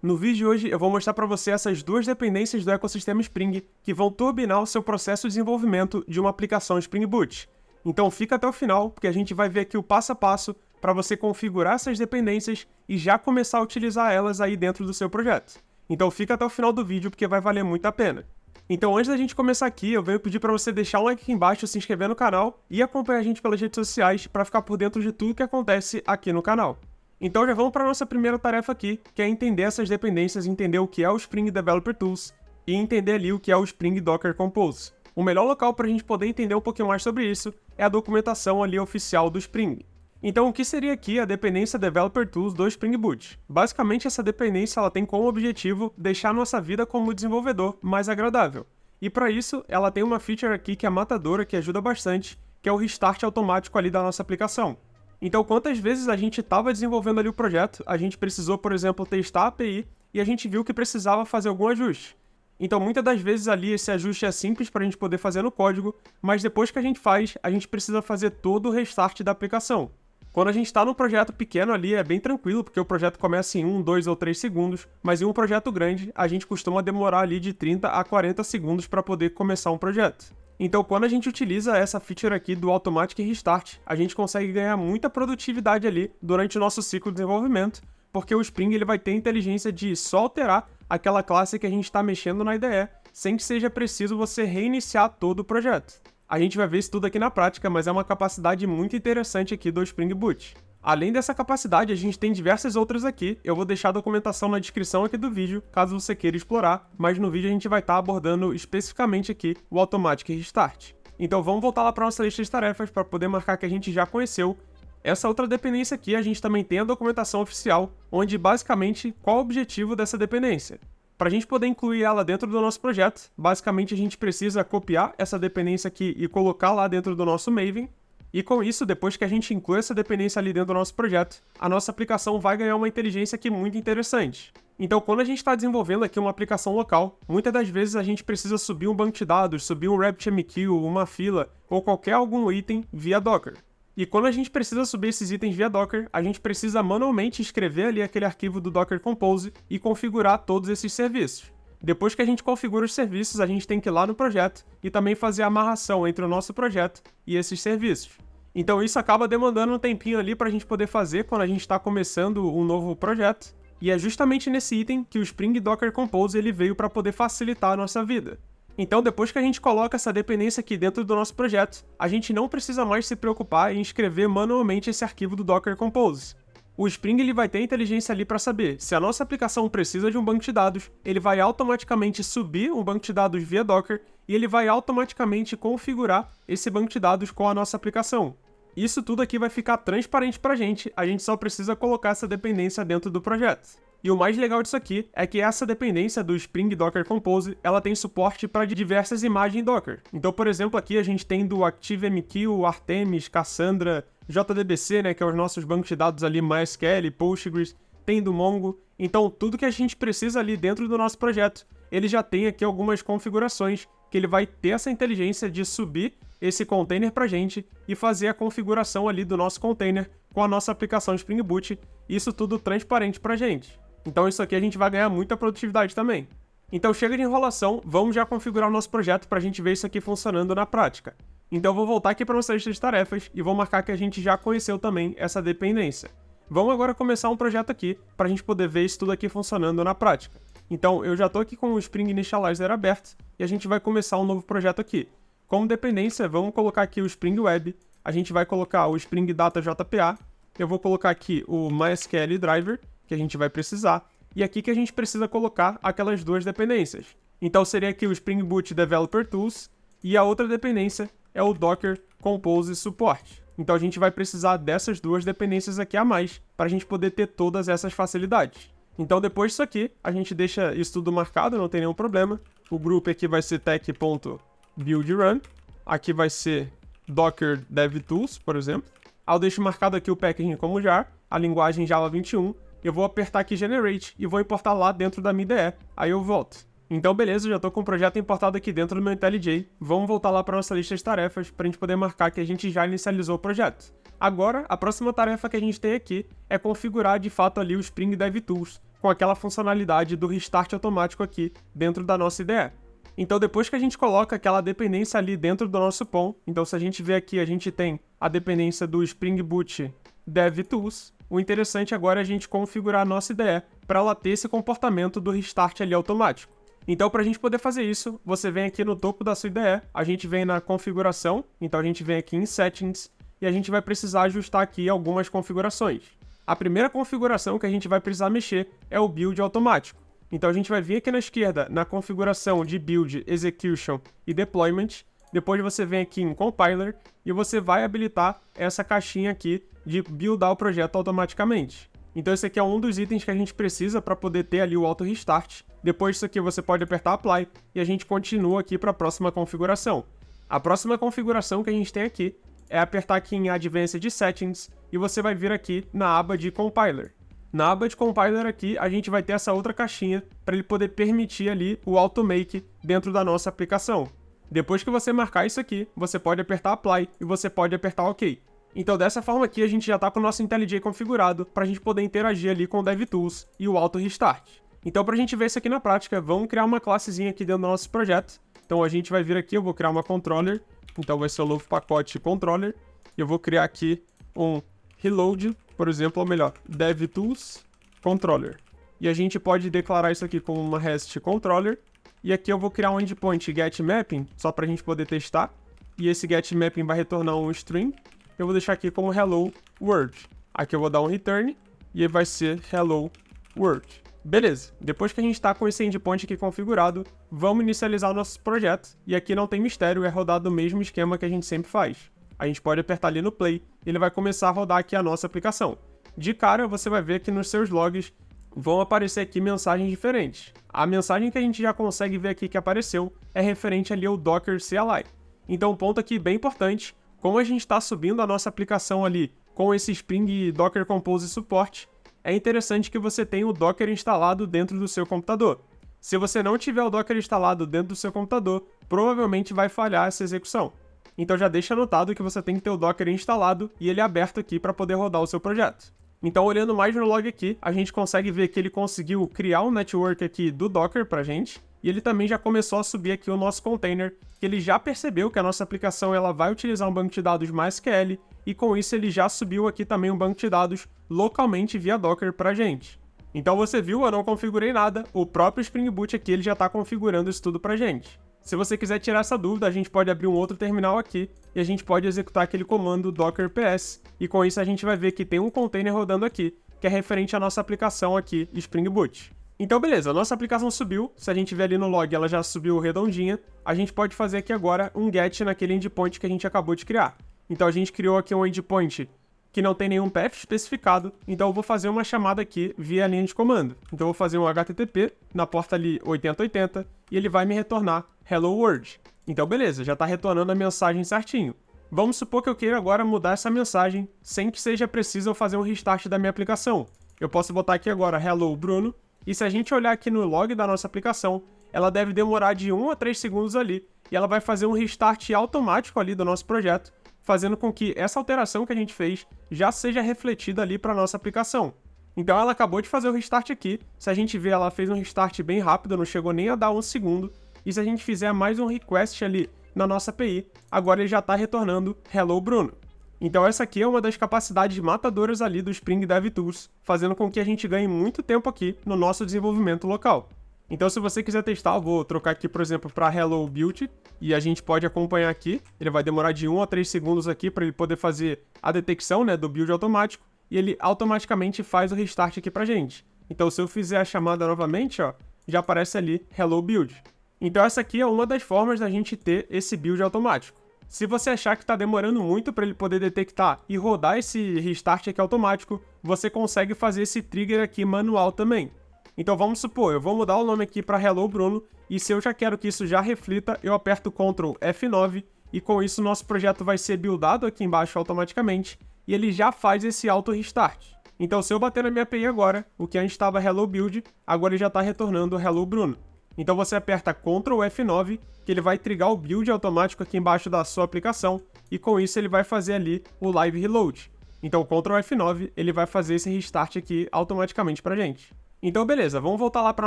No vídeo de hoje eu vou mostrar para você essas duas dependências do ecossistema Spring que vão turbinar o seu processo de desenvolvimento de uma aplicação Spring Boot. Então fica até o final, porque a gente vai ver aqui o passo a passo para você configurar essas dependências e já começar a utilizar elas aí dentro do seu projeto. Então fica até o final do vídeo porque vai valer muito a pena. Então antes da gente começar aqui, eu venho pedir para você deixar um like aqui embaixo, se inscrever no canal e acompanhar a gente pelas redes sociais para ficar por dentro de tudo que acontece aqui no canal. Então já vamos para a nossa primeira tarefa aqui, que é entender essas dependências, entender o que é o Spring Developer Tools e entender ali o que é o Spring Docker Compose. O melhor local para a gente poder entender um pouquinho mais sobre isso é a documentação ali oficial do Spring. Então o que seria aqui a dependência Developer Tools do Spring Boot? Basicamente essa dependência ela tem como objetivo deixar nossa vida como desenvolvedor mais agradável. E para isso ela tem uma feature aqui que é matadora, que ajuda bastante, que é o restart automático ali da nossa aplicação. Então, quantas vezes a gente estava desenvolvendo ali o projeto, a gente precisou, por exemplo, testar a API e a gente viu que precisava fazer algum ajuste. Então, muitas das vezes ali esse ajuste é simples para a gente poder fazer no código, mas depois que a gente faz, a gente precisa fazer todo o restart da aplicação. Quando a gente está num projeto pequeno ali, é bem tranquilo, porque o projeto começa em 1, 2 ou 3 segundos, mas em um projeto grande, a gente costuma demorar ali de 30 a 40 segundos para poder começar um projeto. Então, quando a gente utiliza essa feature aqui do Automatic Restart, a gente consegue ganhar muita produtividade ali durante o nosso ciclo de desenvolvimento, porque o Spring ele vai ter a inteligência de só alterar aquela classe que a gente está mexendo na IDE, sem que seja preciso você reiniciar todo o projeto. A gente vai ver isso tudo aqui na prática, mas é uma capacidade muito interessante aqui do Spring Boot. Além dessa capacidade, a gente tem diversas outras aqui, eu vou deixar a documentação na descrição aqui do vídeo, caso você queira explorar, mas no vídeo a gente vai estar abordando especificamente aqui o Automatic Restart. Então vamos voltar lá para a nossa lista de tarefas para poder marcar que a gente já conheceu. Essa outra dependência aqui, a gente também tem a documentação oficial, onde basicamente qual é o objetivo dessa dependência. Para a gente poder incluir ela dentro do nosso projeto, basicamente a gente precisa copiar essa dependência aqui e colocar lá dentro do nosso Maven. E com isso, depois que a gente inclui essa dependência ali dentro do nosso projeto, a nossa aplicação vai ganhar uma inteligência aqui muito interessante. Então, quando a gente está desenvolvendo aqui uma aplicação local, muitas das vezes a gente precisa subir um banco de dados, subir um RabbitMQ, uma fila ou qualquer algum item via Docker. E quando a gente precisa subir esses itens via Docker, a gente precisa manualmente escrever ali aquele arquivo do Docker Compose e configurar todos esses serviços. Depois que a gente configura os serviços, a gente tem que ir lá no projeto e também fazer a amarração entre o nosso projeto e esses serviços. Então isso acaba demandando um tempinho ali para a gente poder fazer quando a gente está começando um novo projeto. E é justamente nesse item que o Spring Docker Compose ele veio para poder facilitar a nossa vida. Então depois que a gente coloca essa dependência aqui dentro do nosso projeto, a gente não precisa mais se preocupar em escrever manualmente esse arquivo do Docker Compose. O Spring ele vai ter inteligência ali para saber se a nossa aplicação precisa de um banco de dados, ele vai automaticamente subir um banco de dados via Docker e ele vai automaticamente configurar esse banco de dados com a nossa aplicação. Isso tudo aqui vai ficar transparente para a gente só precisa colocar essa dependência dentro do projeto. E o mais legal disso aqui é que essa dependência do Spring Docker Compose, ela tem suporte para diversas imagens Docker. Então, por exemplo, aqui a gente tem do ActiveMQ, Artemis, Cassandra, JDBC, né, que é os nossos bancos de dados ali, MySQL, Postgres, tem do Mongo. Então, tudo que a gente precisa ali dentro do nosso projeto, ele já tem aqui algumas configurações que ele vai ter essa inteligência de subir esse container pra gente e fazer a configuração ali do nosso container com a nossa aplicação Spring Boot, isso tudo transparente pra gente. Então isso aqui a gente vai ganhar muita produtividade também. Então chega de enrolação, vamos já configurar o nosso projeto pra gente ver isso aqui funcionando na prática. Então eu vou voltar aqui para nossa lista de tarefas e vou marcar que a gente já conheceu também essa dependência. Vamos agora começar um projeto aqui para a gente poder ver isso tudo aqui funcionando na prática. Então eu já estou aqui com o Spring Initializer aberto e a gente vai começar um novo projeto aqui. Como dependência, vamos colocar aqui o Spring Web, a gente vai colocar o Spring Data JPA, eu vou colocar aqui o MySQL Driver, que a gente vai precisar, e aqui que a gente precisa colocar aquelas duas dependências. Então seria aqui o Spring Boot Developer Tools e a outra dependência é o Docker Compose Support. Então a gente vai precisar dessas duas dependências aqui a mais para a gente poder ter todas essas facilidades. Então depois disso aqui, a gente deixa isso tudo marcado, não tem nenhum problema. O grupo aqui vai ser tech.buildrun, aqui vai ser Docker DevTools, por exemplo. Aí eu deixo marcado aqui o packaging como jar, a linguagem Java 21, eu vou apertar aqui Generate e vou importar lá dentro da minha IDE, aí eu volto. Então beleza, já estou com o projeto importado aqui dentro do meu IntelliJ. Vamos voltar lá para nossa lista de tarefas para a gente poder marcar que a gente já inicializou o projeto. Agora, a próxima tarefa que a gente tem aqui é configurar de fato ali o Spring DevTools com aquela funcionalidade do restart automático aqui dentro da nossa IDE. Então depois que a gente coloca aquela dependência ali dentro do nosso POM, então se a gente ver aqui, a gente tem a dependência do Spring Boot DevTools, o interessante agora é a gente configurar a nossa IDE para ela ter esse comportamento do restart ali automático. Então para a gente poder fazer isso, você vem aqui no topo da sua IDE, a gente vem na configuração, então a gente vem aqui em Settings, e a gente vai precisar ajustar aqui algumas configurações. A primeira configuração que a gente vai precisar mexer é o build automático. Então a gente vai vir aqui na esquerda na configuração de Build, Execution e Deployment. Depois você vem aqui em Compiler e você vai habilitar essa caixinha aqui de buildar o projeto automaticamente. Então esse aqui é um dos itens que a gente precisa para poder ter ali o auto restart. Depois disso aqui você pode apertar Apply e a gente continua aqui para a próxima configuração. A próxima configuração que a gente tem aqui é apertar aqui em Advanced Settings e você vai vir aqui na aba de Compiler. Na aba de Compiler aqui, a gente vai ter essa outra caixinha para ele poder permitir ali o Automake dentro da nossa aplicação. Depois que você marcar isso aqui, você pode apertar Apply e você pode apertar OK. Então dessa forma aqui, a gente já está com o nosso IntelliJ configurado para a gente poder interagir ali com o DevTools e o Auto Restart. Então para a gente ver isso aqui na prática, vamos criar uma classezinha aqui dentro do nosso projeto. Então a gente vai vir aqui, eu vou criar uma Controller, então vai ser o novo pacote Controller. Eu vou criar aqui um Reload, por exemplo, ou melhor, DevTools Controller. E a gente pode declarar isso aqui como uma REST Controller. E aqui eu vou criar um endpoint getMapping, só para a gente poder testar. E esse getMapping vai retornar um string. Eu vou deixar aqui como Hello World. Aqui eu vou dar um return e vai ser Hello World. Beleza, depois que a gente está com esse endpoint aqui configurado, vamos inicializar o nosso projeto. E aqui não tem mistério, é rodar do mesmo esquema que a gente sempre faz. A gente pode apertar ali no play e ele vai começar a rodar aqui a nossa aplicação. De cara, você vai ver que nos seus logs vão aparecer aqui mensagens diferentes. A mensagem que a gente já consegue ver aqui que apareceu é referente ali ao Docker CLI. Então, um ponto aqui bem importante, como a gente está subindo a nossa aplicação ali com esse Spring Docker Compose suporte, é interessante que você tenha o Docker instalado dentro do seu computador. Se você não tiver o Docker instalado dentro do seu computador, provavelmente vai falhar essa execução. Então já deixa anotado que você tem que ter o Docker instalado e ele aberto aqui para poder rodar o seu projeto. Então olhando mais no log aqui, a gente consegue ver que ele conseguiu criar um network aqui do Docker pra gente, e ele também já começou a subir aqui o nosso container, que ele já percebeu que a nossa aplicação ela vai utilizar um banco de dados MySQL, e com isso ele já subiu aqui também um banco de dados localmente via Docker pra gente. Então você viu, eu não configurei nada, o próprio Spring Boot aqui ele já está configurando isso tudo pra gente. Se você quiser tirar essa dúvida, a gente pode abrir um outro terminal aqui e a gente pode executar aquele comando docker ps, e com isso a gente vai ver que tem um container rodando aqui, que é referente à nossa aplicação aqui, Spring Boot. Então beleza, a nossa aplicação subiu, se a gente ver ali no log ela já subiu redondinha, a gente pode fazer aqui agora um get naquele endpoint que a gente acabou de criar. Então a gente criou aqui um endpoint que não tem nenhum path especificado, então eu vou fazer uma chamada aqui via linha de comando. Então eu vou fazer um HTTP na porta ali 8080 e ele vai me retornar Hello World. Então beleza, já está retornando a mensagem certinho. Vamos supor que eu queira agora mudar essa mensagem sem que seja preciso eu fazer um restart da minha aplicação. Eu posso botar aqui agora Hello Bruno, e se a gente olhar aqui no log da nossa aplicação, ela deve demorar de 1 a 3 segundos ali, e ela vai fazer um restart automático ali do nosso projeto, fazendo com que essa alteração que a gente fez já seja refletida ali para a nossa aplicação. Então ela acabou de fazer o restart aqui, se a gente ver ela fez um restart bem rápido, não chegou nem a dar 1 segundo, e se a gente fizer mais um request ali na nossa API, agora ele já está retornando Hello Bruno. Então essa aqui é uma das capacidades matadoras ali do Spring DevTools, fazendo com que a gente ganhe muito tempo aqui no nosso desenvolvimento local. Então se você quiser testar, eu vou trocar aqui, por exemplo, para Hello Build, e a gente pode acompanhar aqui. Ele vai demorar de 1 a 3 segundos aqui para ele poder fazer a detecção, né, do build automático, e ele automaticamente faz o restart aqui pra gente. Então se eu fizer a chamada novamente, ó, já aparece ali Hello Build. Então essa aqui é uma das formas da gente ter esse build automático. Se você achar que está demorando muito para ele poder detectar e rodar esse restart aqui automático, você consegue fazer esse trigger aqui manual também. Então vamos supor, eu vou mudar o nome aqui para Hello Bruno, e se eu já quero que isso já reflita, eu aperto Ctrl F9, e com isso nosso projeto vai ser buildado aqui embaixo automaticamente, e ele já faz esse auto restart. Então se eu bater na minha API agora, o que antes estava Hello Build, agora ele já está retornando Hello Bruno. Então você aperta Ctrl F9, que ele vai trigar o build automático aqui embaixo da sua aplicação, e com isso ele vai fazer ali o live reload. Então Ctrl F9, ele vai fazer esse restart aqui automaticamente pra gente. Então, beleza, vamos voltar lá para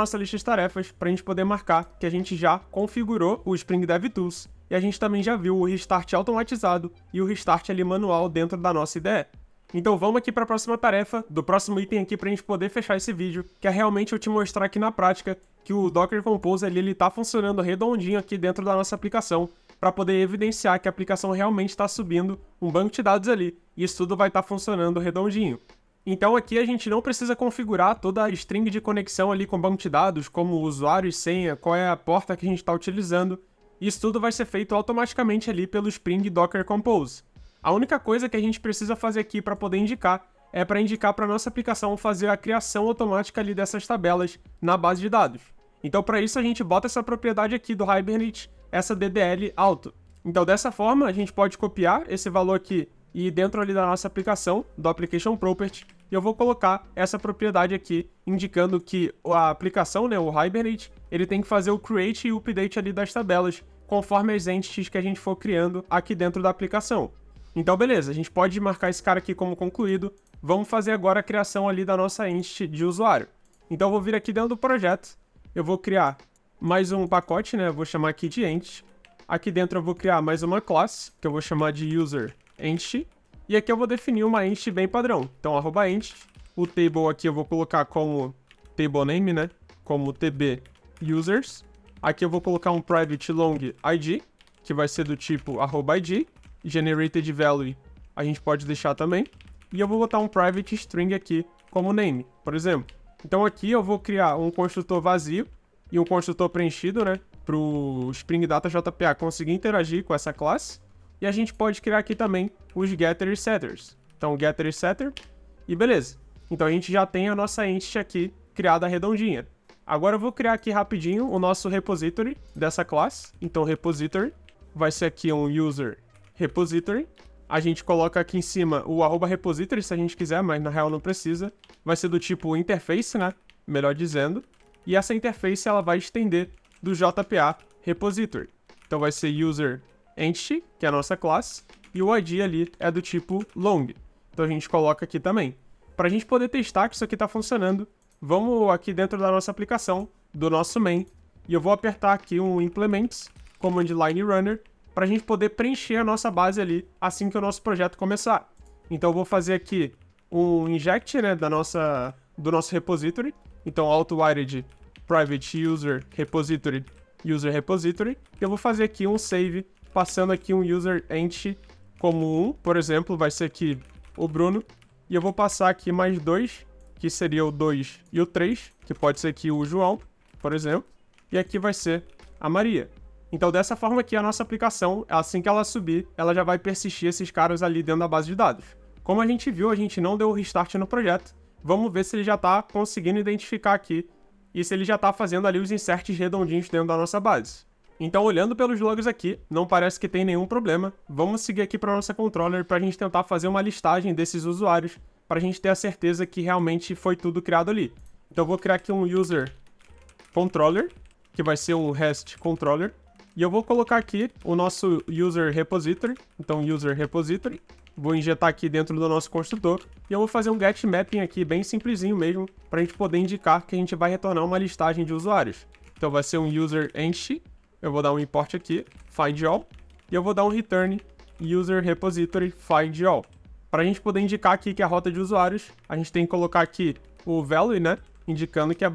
nossa lista de tarefas para a gente poder marcar que a gente já configurou o Spring DevTools e a gente também já viu o restart automatizado e o restart ali manual dentro da nossa IDE. Então vamos aqui para a próxima tarefa, do próximo item aqui para a gente poder fechar esse vídeo, que é realmente eu te mostrar aqui na prática que o Docker Compose ali, ele tá funcionando redondinho aqui dentro da nossa aplicação, para poder evidenciar que a aplicação realmente está subindo um banco de dados ali, e isso tudo vai estar funcionando redondinho. Então aqui a gente não precisa configurar toda a string de conexão ali com o banco de dados, como usuário e senha, qual é a porta que a gente está utilizando. Isso tudo vai ser feito automaticamente ali pelo Spring Docker Compose. A única coisa que a gente precisa fazer aqui para poder indicar é para indicar para nossa aplicação fazer a criação automática ali dessas tabelas na base de dados. Então para isso a gente bota essa propriedade aqui do Hibernate, essa DDL auto. Então dessa forma a gente pode copiar esse valor aqui e dentro ali da nossa aplicação, do Application Property, eu vou colocar essa propriedade aqui, indicando que a aplicação, né, o Hibernate, ele tem que fazer o create e o update ali das tabelas, conforme as entities que a gente for criando aqui dentro da aplicação. Então, beleza, a gente pode marcar esse cara aqui como concluído. Vamos fazer agora a criação ali da nossa entity de usuário. Então, eu vou vir aqui dentro do projeto, eu vou criar mais um pacote, né, eu vou chamar aqui de entity. Aqui dentro eu vou criar mais uma classe, que eu vou chamar de user entity, e aqui eu vou definir uma entity bem padrão. Então, @entity, o table aqui eu vou colocar como table name, né, como tb users. Aqui eu vou colocar um private long id, que vai ser do tipo @id, generated value a gente pode deixar também, e eu vou botar um private string aqui como name, por exemplo. Então aqui eu vou criar um construtor vazio e um construtor preenchido, né, para o Spring Data JPA conseguir interagir com essa classe. E a gente pode criar aqui também os getter e setters. Então, getter e setter, e beleza. Então, a gente já tem a nossa entity aqui criada redondinha. Agora, eu vou criar aqui rapidinho o nosso repository dessa classe. Então, repository vai ser aqui um user repository. A gente coloca aqui em cima o @repository se a gente quiser, mas na real não precisa. Vai ser do tipo interface, né? Melhor dizendo. E essa interface, ela vai estender do JPA repository. Então, vai ser user entity, que é a nossa classe, e o ID ali é do tipo long. Então a gente coloca aqui também. Para a gente poder testar que isso aqui está funcionando, vamos aqui dentro da nossa aplicação, do nosso main, e eu vou apertar aqui um implements, command line runner, para a gente poder preencher a nossa base ali assim que o nosso projeto começar. Então eu vou fazer aqui um inject, né, do nosso repository. Então auto-wired private user repository, e eu vou fazer aqui um save passando aqui um user entity como 1, por exemplo, vai ser aqui o Bruno, e eu vou passar aqui mais 2, que seria o 2 e o 3, que pode ser aqui o João, por exemplo, e aqui vai ser a Maria. Então, dessa forma aqui, a nossa aplicação, assim que ela subir, ela já vai persistir esses caras ali dentro da base de dados. Como a gente viu, a gente não deu o restart no projeto, vamos ver se ele já está conseguindo identificar aqui, e se ele já está fazendo ali os inserts redondinhos dentro da nossa base. Então, olhando pelos logs aqui, não parece que tem nenhum problema. Vamos seguir aqui para nossa controller para a gente tentar fazer uma listagem desses usuários, para a gente ter a certeza que realmente foi tudo criado ali. Então, eu vou criar aqui um user controller, que vai ser um REST controller, e eu vou colocar aqui o nosso user repository. Então, user repository, vou injetar aqui dentro do nosso construtor, e eu vou fazer um get mapping aqui, bem simplesinho mesmo, para a gente poder indicar que a gente vai retornar uma listagem de usuários. Então, vai ser um user entity. Eu vou dar um import aqui, find all, e eu vou dar um return user repository find all. Para a gente poder indicar aqui que é a rota de usuários, a gente tem que colocar aqui o value, né, indicando que é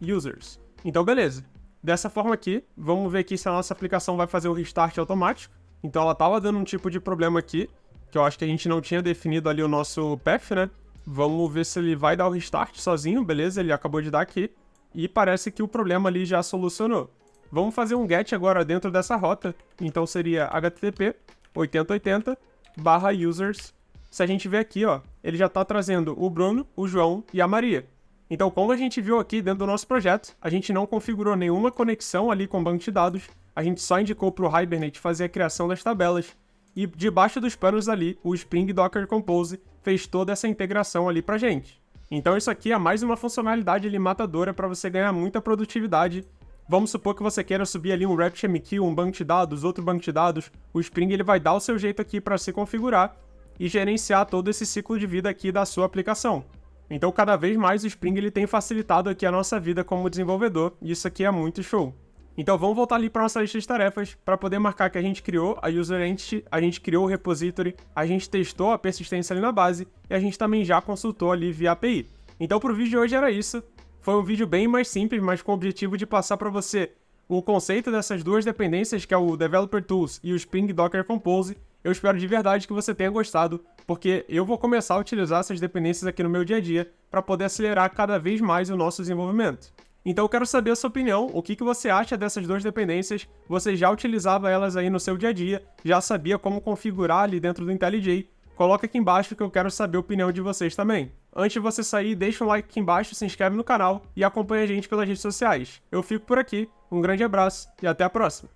/users. Então, beleza. Dessa forma aqui, vamos ver aqui se a nossa aplicação vai fazer o restart automático. Então, ela estava dando um tipo de problema aqui, que eu acho que a gente não tinha definido ali o nosso path, né? Vamos ver se ele vai dar o restart sozinho, beleza? Ele acabou de dar aqui. E parece que o problema ali já solucionou. Vamos fazer um get agora dentro dessa rota. Então seria http 8080/users. Se a gente ver aqui, ó, ele já está trazendo o Bruno, o João e a Maria. Então, como a gente viu aqui dentro do nosso projeto, a gente não configurou nenhuma conexão ali com o banco de dados. A gente só indicou para o Hibernate fazer a criação das tabelas. E debaixo dos panos ali, o Spring Docker Compose fez toda essa integração ali pra gente. Então isso aqui é mais uma funcionalidade ali matadora para você ganhar muita produtividade. Vamos supor que você queira subir ali um RabbitMQ, um banco de dados, outro banco de dados. O Spring ele vai dar o seu jeito aqui para se configurar e gerenciar todo esse ciclo de vida aqui da sua aplicação. Então, cada vez mais o Spring ele tem facilitado aqui a nossa vida como desenvolvedor, e isso aqui é muito show. Então, vamos voltar ali para nossa lista de tarefas para poder marcar que a gente criou a user entity, a gente criou o repository, a gente testou a persistência ali na base e a gente também já consultou ali via API. Então, para o vídeo de hoje era isso. Foi um vídeo bem mais simples, mas com o objetivo de passar para você o conceito dessas duas dependências, que é o Developer Tools e o Spring Docker Compose. Eu espero de verdade que você tenha gostado, porque eu vou começar a utilizar essas dependências aqui no meu dia a dia para poder acelerar cada vez mais o nosso desenvolvimento. Então eu quero saber a sua opinião, o que você acha dessas duas dependências, você já utilizava elas aí no seu dia a dia, já sabia como configurar ali dentro do IntelliJ? Coloca aqui embaixo que eu quero saber a opinião de vocês também. Antes de você sair, deixa um like aqui embaixo, se inscreve no canal e acompanha a gente pelas redes sociais. Eu fico por aqui, um grande abraço e até a próxima!